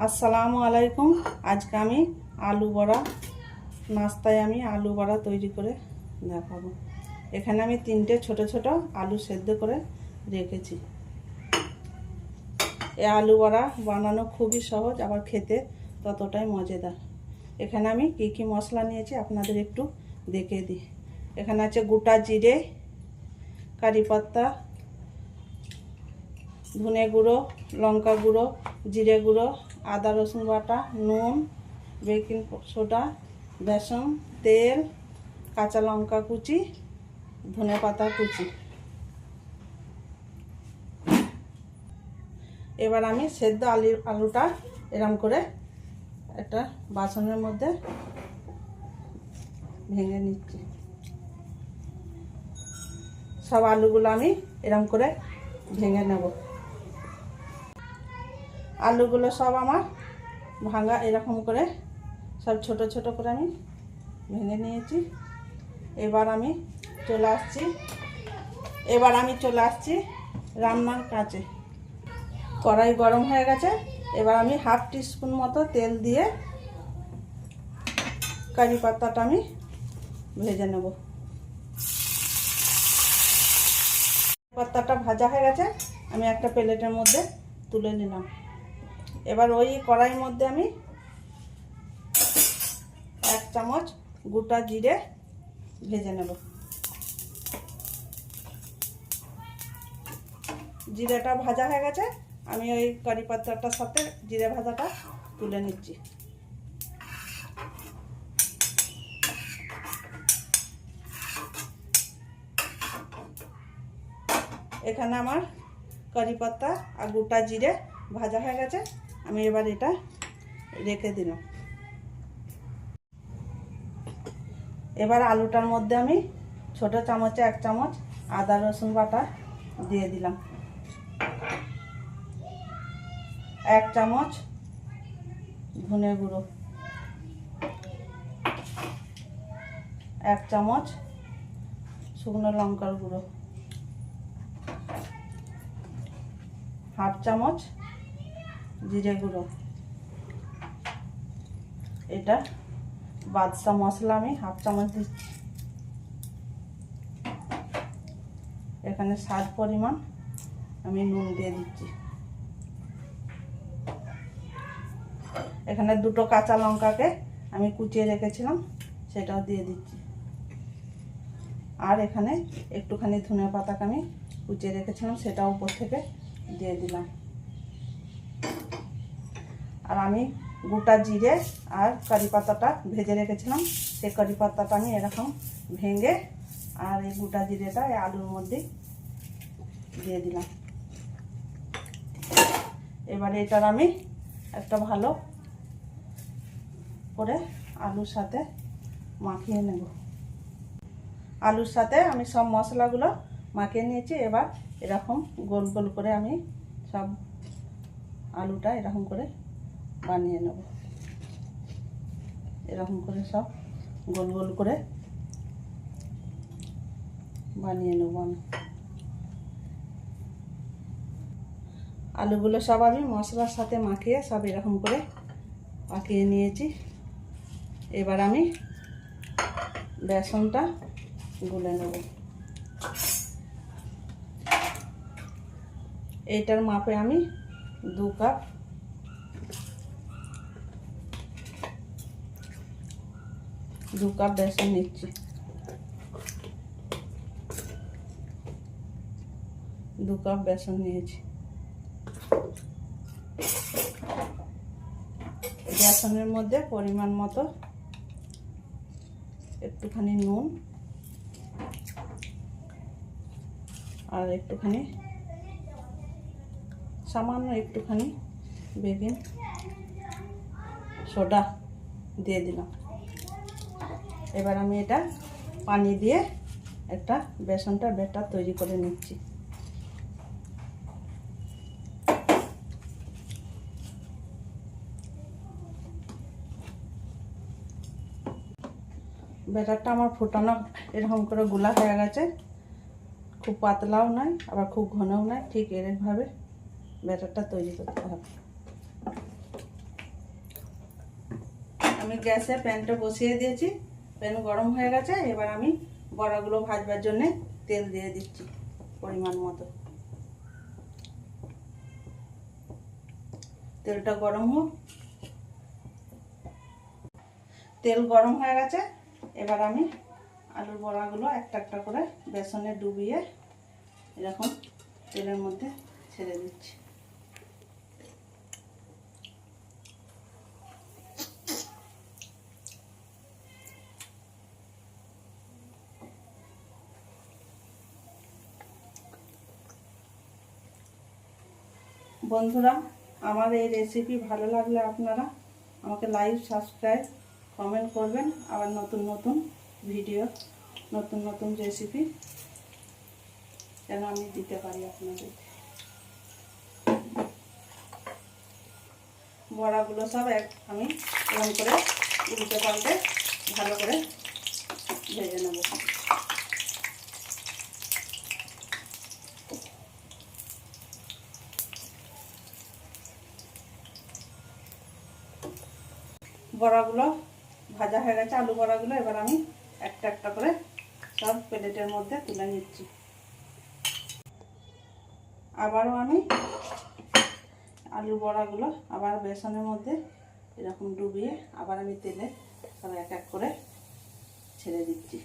আসসালামু আলাইকুম। আজকে আমি আলু বড়া নাস্তায় আলু বড়া তৈরি করে দেখাবো। এখানে আমি 3টে ছোট ছোট আলু সেদ্ধ করে রেখেছি। এই আলু বড়া বানানো খুবই সহজ, আবার খেতে ততটাই মজাদার। এখানে আমি কি মশলা নিয়েছি আপনাদের একটু দেখিয়ে দিই। এখানে আছে গোটা জিরে, কারি পাতা, ধনে গুঁড়ো, লঙ্কা গুঁড়ো, জিরে গুঁড়ো, আদা রসুন বাটা, নুন, বেকিং সোডা, বেসন, তেল, কাঁচা লঙ্কা কুচি, ধনে পাতা কুচি। এবার আমি সেদ্ধ আলুটা এরম করে একটা বাসনের মধ্যে ভেঙে নিচ্ছি। সব আলুগুলো আমি এরম করে ভেঙে নেব। আলুগুলো সব আমার ভাঙা এরকম করে সব ছোট ছোট করে আমি ভেঙে নিয়েছি। এবার আমি চলে আসছি রান্নার কাজে। কড়াই গরম হয়ে গেছে। এবার আমি হাফ টিস্পুন মতো তেল দিয়ে কারি পাতাটা আমি ভেজে নেব। পাতাটা ভাজা হয়ে গেছে, আমি একটা প্লেটের মধ্যে তুলে নিলাম। এবার ওই কড়াইয়ের মধ্যে আমি 1 চামচ গোটা জিরে ভেজে নেব। জিরেটা ভাজা হয়ে গেছে, আমি ওই কারি পাতাটার সাথে জিরে ভাজাটা তুলে নিচ্ছি। এখানে আমার কারি পাতা আর গোটা জিরে ভাজা হয়ে গেছে, আমি এবার এটা রেখে দিলাম। এবার আলুটার মধ্যে আমি ছোট চামচে 1 চামচ আদা রসুন বাটা দিয়ে দিলাম, 1 চামচ ধনে গুঁড়ো, 1 চামচ শুকনো লঙ্কার গুঁড়ো, হাফ চামচ জিরে গুঁড়ো। এটা বাদশা মশলা আমি হাফ চামচ দিচ্ছি। এখানে স্বাদ পরিমাণ আমি নুন দিয়ে দিচ্ছি। এখানে 2টো কাঁচা লঙ্কাকে আমি কুচিয়ে রেখেছিলাম, সেটাও দিয়ে দিচ্ছি। আর এখানে একটুখানি ধনে পাতাকে আমি কুচিয়ে রেখেছিলাম, সেটাও উপর থেকে দিয়ে দিলাম। আর আমি গোটা জিরে আর কারি পাতাটা ভেজে রেখেছিলাম, সেই কারি পাতাটা আমি এরকম ভেঙে আর এই গোটা জিরেটা এই আলুর মধ্যে দিয়ে দিলাম। এবার এটার আমি একটা ভালো করে আলুর সাথে মাখিয়ে নেব। আলুর সাথে আমি সব মশলাগুলো মাখিয়ে নিয়েছি। এবার এরকম গোল গোল করে আমি সব আলুটা এরকম করে বানিয়ে নেব। এরকম করে সব গোল গোল করে বানিয়ে নেব আমি। আলুগুলো সব আমি মশলার সাথে মাখিয়ে সব এরকম করে পাকিয়ে নিয়েছি। এবার আমি বেসনটা গুলে নেব। এইটার মাপে আমি 2 কাপ বেসন নিচ্ছি। 2 কাপ বেসন নিয়েছি। বেসনের মধ্যে পরিমাণ মতো একটুখানি নুন আর একটুখানি সামান্য একটুখানি বেকিং সোডা দিয়ে দিলাম। এবার আমি এটা পানি দিয়ে একটা বেসনটা ব্যাটার তৈরি করে নিচ্ছি। ব্যাটারটা আমার ফোটানো এরকম করে গোলা হয়ে গেছে। খুব পাতলাও নয় আবার খুব ঘনও নয়, ঠিক এরকমভাবে ব্যাটারটা তৈরি করতে হবে। আমি গ্যাসে প্যানটা বসিয়ে দিয়েছি, প্যান গরম হয়ে গেছে। এবার আমি বড়াগুলো ভাজবার জন্য তেল দিয়ে দিচ্ছি পরিমাণ মতো। তেলটা গরম হোক। তেল গরম হয়ে গেছে। এবার আমি আলুর বড়াগুলো একটা একটা করে বেসনে ডুবিয়ে এরকম তেলের মধ্যে ছেড়ে দিচ্ছি। বন্ধুরা, আমার এই রেসিপি ভালো লাগলে আপনারা আমাকে লাইক, সাবস্ক্রাইব, কমেন্ট করবেন। আবার নতুন নতুন ভিডিও, নতুন নতুন রেসিপি যেন আমি দিতে পারি আপনাদের। বড়াগুলো সব আমি এরকম করে উল্টে পাল্টে ভালো করে ভেজে নেব। বড়াগুলো ভাজা হয়ে গেছে, আলু বড়াগুলো। এবার আমি একটা একটা করে সব প্লেটের মধ্যে তুলে নিচ্ছি। আবারও আমি আলু বড়াগুলো আবার বেসনের মধ্যে এরকম ডুবিয়ে আবার আমি তেলে সব এক এক করে ছেড়ে দিচ্ছি।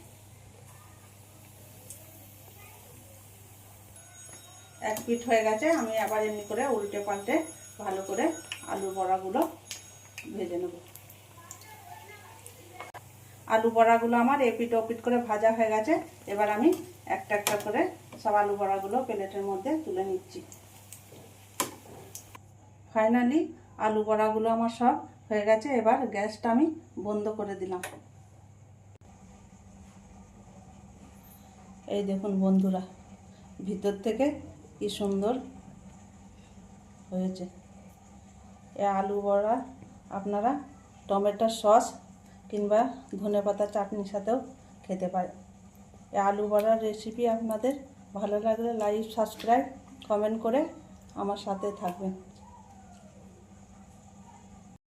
এক পিঠ হয়ে গেছে, আমি আবার এমনি করে উল্টে পাল্টে ভালো করে আলু বড়াগুলো ভেজে নেব। আলু বড়াগুলো আমার এপিট ওপিট করে ভাজা হয়ে গেছে। এবার আমি একটা একটা করে সব আলু বড়াগুলো প্লেটের মধ্যে তুলে নিচ্ছি। ফাইনালি আলু বড়াগুলো আমার সব হয়ে গেছে। এবার গ্যাসটা আমি বন্ধ করে দিলাম। এই দেখুন বন্ধুরা, ভিতর থেকে কি সুন্দর হয়েছে। এই আলু বড়া আপনারা টমেটো সস কিংবা ধনেপাতা চাটনির সাথেও খেতে পারেন। এই আলু বড়ার রেসিপি আপনাদের ভালো লাগলে লাইক, সাবস্ক্রাইব, কমেন্ট করে আমার সাথে থাকবেন।